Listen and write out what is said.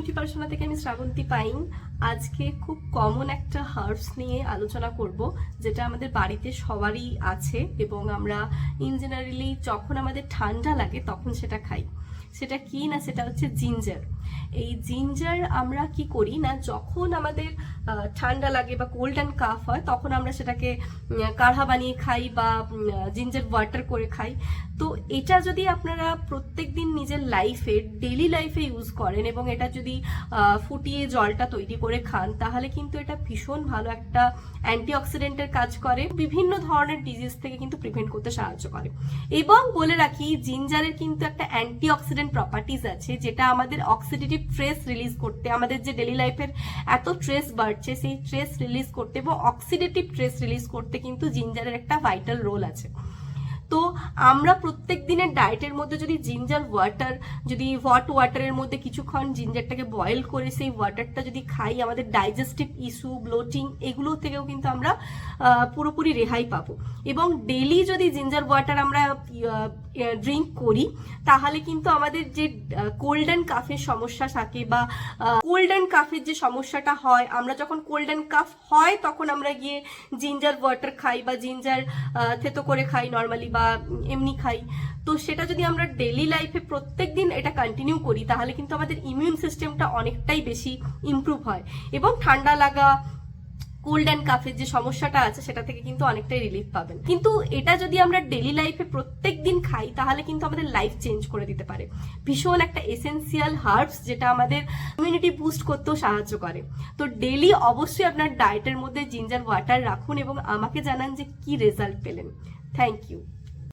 Beauty persona থেকে আমি Srabanti pine. আজকে খুব কমন একটা হার্বস নিয়ে আলোচনা করব, যেটা আমাদের বাড়িতে সবারই আছে এবং আমরা ইন জেনারেলি যখন আমাদের ঠান্ডা লাগে তখন সেটা খাই। সেটা কি না, সেটা হচ্ছে জিঞ্জার। এই জিঞ্জার আমরা কি করি না, যখন আমাদের ঠান্ডা লাগে বা কোল্ড অ্যান্ড কাফ হয় তখন আমরা সেটাকে কাঢ়া বানিয়ে খাই বা জিঞ্জার ওয়াটার করে খাই। তো এটা যদি আপনারা প্রত্যেক দিন নিজের লাইফে ডেইলি লাইফে ইউজ করেন এবং এটা যদি ফুটিয়ে জলটা তৈরি করে খান, তাহলে কিন্তু এটা ভীষণ ভালো একটা অ্যান্টিঅক্সিডেন্টের কাজ করে, বিভিন্ন ধরনের ডিজিজ থেকে কিন্তু প্রিভেন্ট করতে সাহায্য করে। এবং বলে রাখি, জিঞ্জারের কিন্তু একটা অ্যান্টিঅক্সিডেন্ট প্রপার্টিজ আছে, যেটা আমাদের অক্সিডেটিভ স্ট্রেস রিলিজ করতে, আমাদের যে ডেইলি লাইফের এত স্ট্রেস বাড়ছে সেই স্ট্রেস রিলিজ করতে এবং অক্সিডেটিভ স্ট্রেস রিলিজ করতে কিন্তু জিঞ্জারের একটা ভাইটাল রোল আছে। তো আমরা প্রত্যেক দিনের ডায়েটের মধ্যে যদি জিঞ্জার ওয়াটার, যদি হট ওয়াটারের মধ্যে কিছুক্ষণ জিঞ্জারটাকে বয়েল করে সেই ওয়াটারটা যদি খাই, আমাদের ডাইজেস্টিভ ইস্যু, ব্লোটিং, এগুলো থেকেও কিন্তু আমরা পুরোপুরি রেহাই পাবো। এবং ডেইলি যদি জিঞ্জার ওয়াটার আমরা ড্রিঙ্ক করি, তাহলে কিন্তু আমাদের যে কোল্ড অ্যান্ড কাফের সমস্যা থাকে বা কোল্ড অ্যান্ড কাফের যে সমস্যাটা হয়, আমরা যখন কোল্ড অ্যান্ড কাফ হয় তখন আমরা গিয়ে জিঞ্জার ওয়াটার খাই বা জিঞ্জার থেতো করে খাই নর্মালি বা এমনি খাই। তো সেটা যদি আমরা ডেইলি লাইফে প্রত্যেক দিন এটা কন্টিনিউ করি, তাহলে কিন্তু আমাদের ইমিউন সিস্টেমটা অনেকটাই বেশি ইমপ্রুভ হয় এবং ঠান্ডা লাগা, কোল্ড অ্যান্ড কাফের যে সমস্যাটা আছে সেটা থেকে কিন্তু অনেকটাই রিলিফ পাবেন। কিন্তু এটা যদি আমরা ডেইলি লাইফে প্রত্যেক দিন খাই, তাহলে কিন্তু আমাদের লাইফ চেঞ্জ করে দিতে পারে। ভীষণ একটা এসেন্সিয়াল হার্বস, যেটা আমাদের ইমিউনিটি বুস্ট করতেও সাহায্য করে। তো ডেইলি অবশ্যই আপনার ডায়েটের মধ্যে জিঞ্জার ওয়াটার রাখুন এবং আমাকে জানান যে কি রেজাল্ট পেলেন। Thank you.